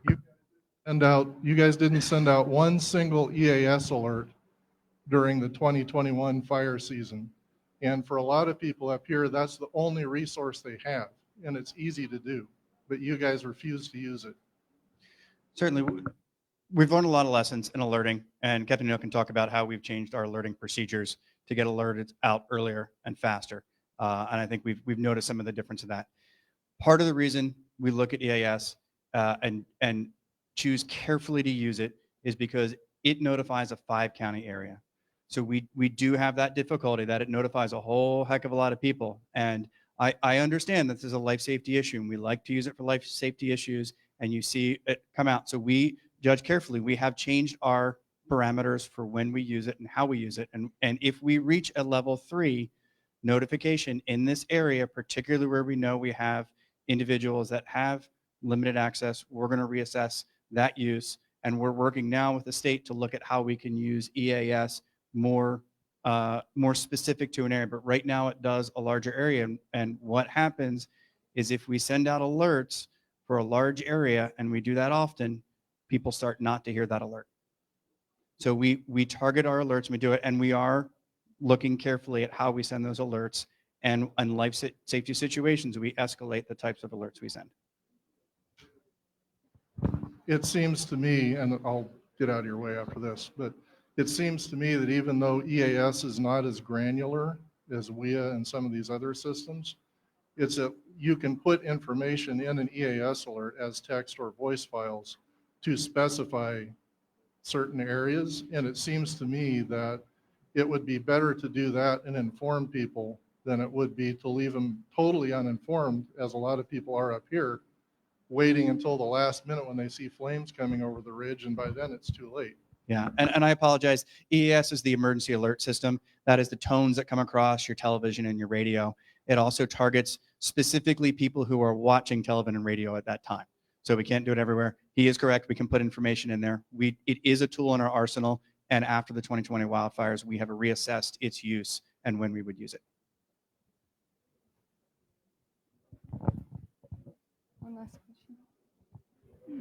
You guys didn't send out one single EAS alert during the 2021 fire season. And for a lot of people up here, that's the only resource they have, and it's easy to do, but you guys refuse to use it. Certainly, we've learned a lot of lessons in alerting, and Captain Neal can talk about how we've changed our alerting procedures to get alerted out earlier and faster. And I think we've noticed some of the difference in that. Part of the reason we look at EAS and choose carefully to use it is because it notifies a 5-county area. So we do have that difficulty that it notifies a whole heck of a lot of people. And I understand that this is a life safety issue, and we like to use it for life safety issues, and you see it come out. So we judge carefully. We have changed our parameters for when we use it and how we use it. And if we reach a level 3 notification in this area, particularly where we know we have individuals that have limited access, we're going to reassess that use. And we're working now with the state to look at how we can use EAS more more specific to an area. But right now it does a larger area. And what happens is if we send out alerts for a large area, and we do that often, people start not to hear that alert. So we target our alerts and we do it, and we are looking carefully at how we send those alerts. And in life safety situations, we escalate the types of alerts we send. It seems to me, and I'll get out of your way after this, but it seems to me that even though EAS is not as granular as WIA and some of these other systems, it's that you can put information in an EAS alert as text or voice files to specify certain areas. And it seems to me that it would be better to do that and inform people than it would be to leave them totally uninformed, as a lot of people are up here, waiting until the last minute when they see flames coming over the ridge, and by then it's too late. Yeah, and I apologize. EAS is the emergency alert system. That is the tones that come across your television and your radio. It also targets specifically people who are watching television and radio at that time. So we can't do it everywhere. He is correct. We can put information in there. It is a tool in our arsenal. And after the 2020 wildfires, we have reassessed its use and when we would use it. One last question.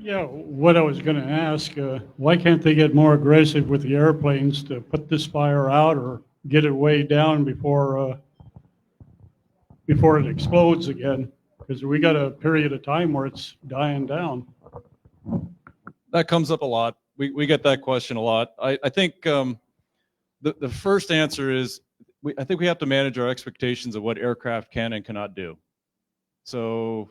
Yeah, what I was going to ask, why can't they get more aggressive with the airplanes to put this fire out or get it way down before it explodes again? Because we got a period of time where it's dying down. That comes up a lot. We get that question a lot. I think the first answer is I think we have to manage our expectations of what aircraft can and cannot do. So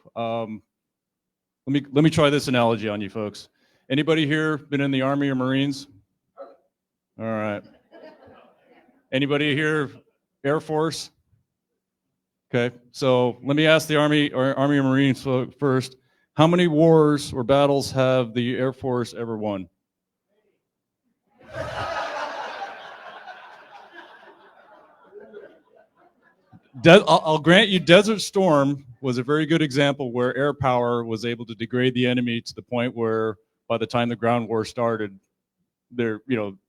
let me try this analogy on you folks. Anybody here been in the Army or Marines? All right. Anybody here Air Force? Okay, so let me ask the Army or Marines first. How many wars or battles have the Air Force ever won? I'll grant you Desert Storm was a very good example where air power was able to degrade the enemy to the point where by the time the ground war started, they were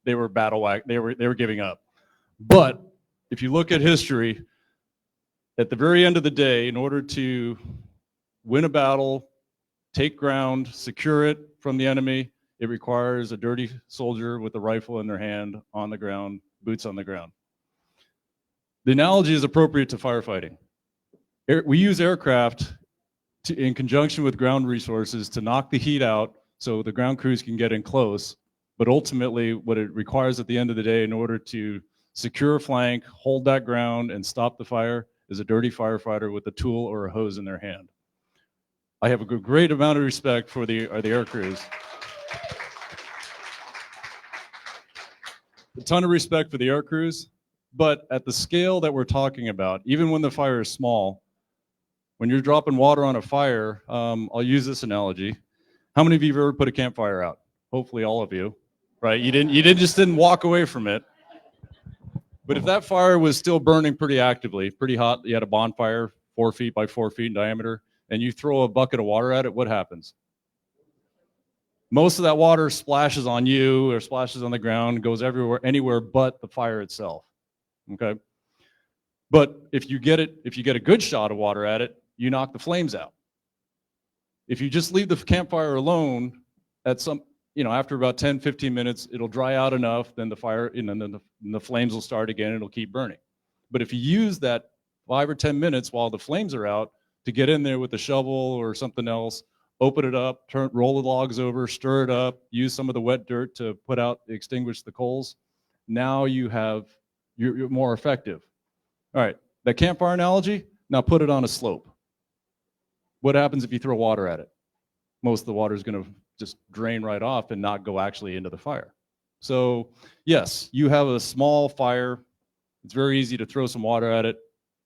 they were giving up. But if you look at history, at the very end of the day, in order to win a battle, take ground, secure it from the enemy, it requires a dirty soldier with a rifle in their hand on the ground, boots on the ground. The analogy is appropriate to firefighting. We use aircraft in conjunction with ground resources to knock the heat out so the ground crews can get in close. But ultimately, what it requires at the end of the day in order to secure a flank, hold that ground, and stop the fire is a dirty firefighter with a tool or a hose in their hand. I have a great amount of respect for the air crews. A ton of respect for the air crews. But at the scale that we're talking about, even when the fire is small, when you're dropping water on a fire, I'll use this analogy. How many of you have ever put a campfire out? Hopefully all of you, right? You didn't walk away from it. But if that fire was still burning pretty actively, pretty hot, you had a bonfire 4 feet by 4 feet in diameter, and you throw a bucket of water at it, what happens? Most of that water splashes on you or splashes on the ground, goes everywhere, anywhere but the fire itself. Okay, but if you get a good shot of water at it, you knock the flames out. If you just leave the campfire alone, after about 10, 15 minutes, it'll dry out enough, then the fire, and then the flames will start again, and it'll keep burning. But if you use that 5 or 10 minutes while the flames are out to get in there with a shovel or something else, open it up, roll the logs over, stir it up, use some of the wet dirt to extinguish the coals, now you're more effective. All right, that campfire analogy, now put it on a slope. What happens if you throw water at it? Most of the water is going to just drain right off and not go actually into the fire. So yes, you have a small fire. It's very easy to throw some water at it.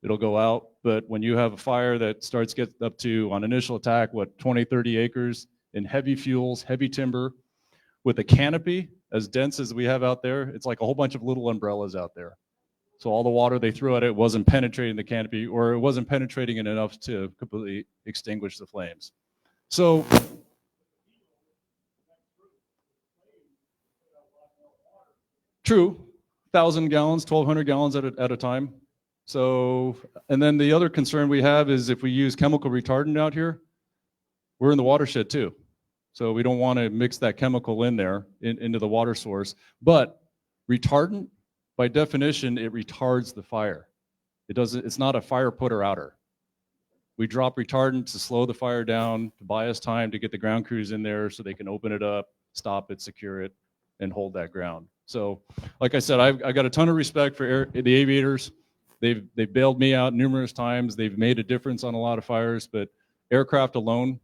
It'll go out. But when you have a fire that starts get up to, on initial attack, 20, 30 acres in heavy fuels, heavy timber, with a canopy as dense as we have out there, it's like a whole bunch of little umbrellas out there. So all the water they threw at it wasn't penetrating the canopy, or it wasn't penetrating it enough to completely extinguish the flames. So true, 1,000 gallons, 1,200 gallons at a time. So, and then the other concern we have is if we use chemical retardant out here, we're in the watershed too. So we don't want to mix that chemical in there into the water source. But retardant, by definition, it retards the fire. It's not a fire putter outer. We drop retardant to slow the fire down, to buy us time to get the ground crews in there so they can open it up, stop it, secure it, and hold that ground. So, like I said, I've got a ton of respect for the aviators. They've bailed me out numerous times. They've made a difference on a lot of fires, but aircraft alone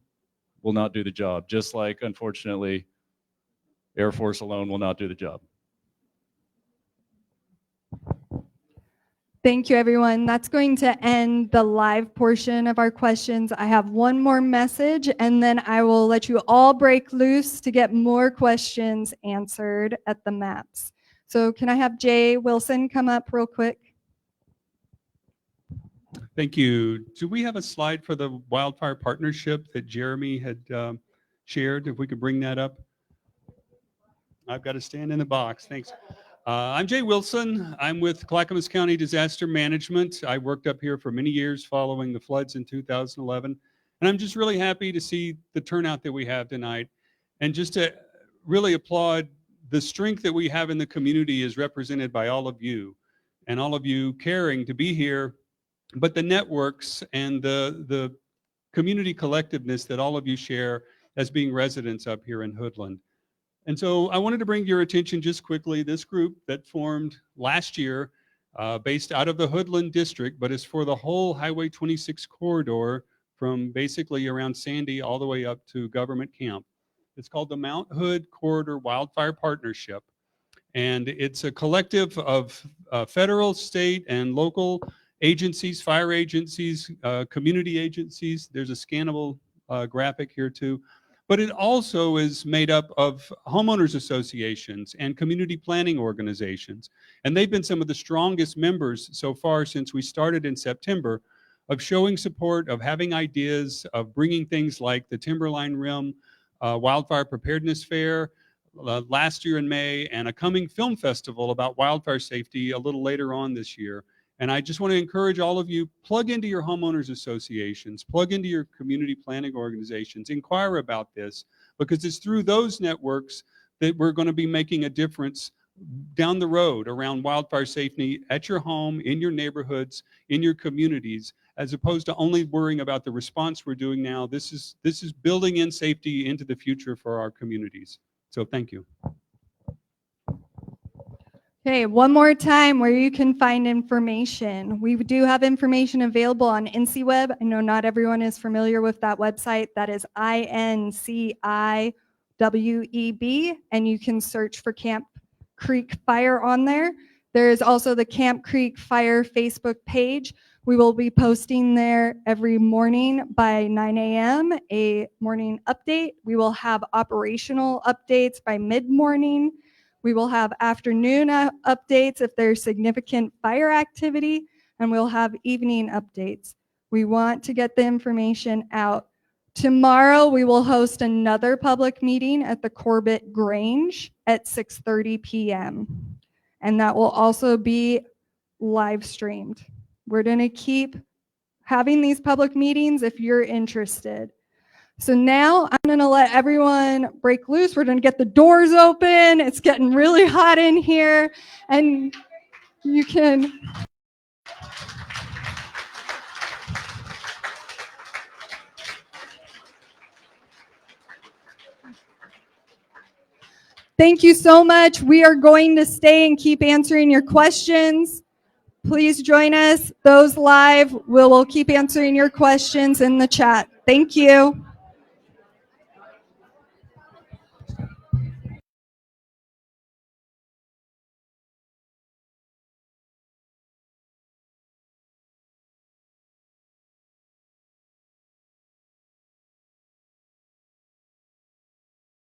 will not do the job, just like, unfortunately, Air Force alone will not do the job. Thank you, everyone. That's going to end the live portion of our questions. I have one more message, and then I will let you all break loose to get more questions answered at the maps. So can I have Jay Wilson come up real quick? Thank you. Do we have a slide for the wildfire partnership that Jeremy had shared? If we could bring that up. I've got to stand in the box. Thanks. I'm Jay Wilson. I'm with Clackamas County Disaster Management. I worked up here for many years following the floods in 2011. And I'm just really happy to see the turnout that we have tonight. And just to really applaud the strength that we have in the community is represented by all of you and all of you caring to be here, but the networks and the community collectiveness that all of you share as being residents up here in Hoodland. And so I wanted to bring your attention just quickly, this group that formed last year based out of the Hoodland district, but is for the whole Highway 26 corridor from basically around Sandy all the way up to Government Camp. It's called the Mount Hood Corridor Wildfire Partnership. And it's a collective of federal, state, and local agencies, fire agencies, community agencies. There's a scannable graphic here too. But it also is made up of homeowners associations and community planning organizations. And they've been some of the strongest members so far since we started in September of showing support, of having ideas, of bringing things like the Timberline Rim Wildfire Preparedness Fair last year in May, and a coming film festival about wildfire safety a little later on this year. And I just want to encourage all of you, plug into your homeowners associations, plug into your community planning organizations, inquire about this, because it's through those networks that we're going to be making a difference down the road around wildfire safety at your home, in your neighborhoods, in your communities, as opposed to only worrying about the response we're doing now. This is building in safety into the future for our communities. So thank you. Okay, one more time where you can find information. We do have information available on INCIWeb. I know not everyone is familiar with that website. That is INCIWEB, and you can search for Camp Creek Fire on there. There is also the Camp Creek Fire Facebook page. We will be posting there every morning by 9 a.m. a morning update. We will have operational updates by mid-morning. We will have afternoon updates if there's significant fire activity, and we'll have evening updates. We want to get the information out. Tomorrow, we will host another public meeting at the Corbett Grange at 6:30 p.m. And that will also be live streamed. We're going to keep having these public meetings if you're interested. So now I'm going to let everyone break loose. We're going to get the doors open. It's getting really hot in here, and you can. Thank you so much. We are going to stay and keep answering your questions. Please join us. Those live, we'll keep answering your questions in the chat. Thank you.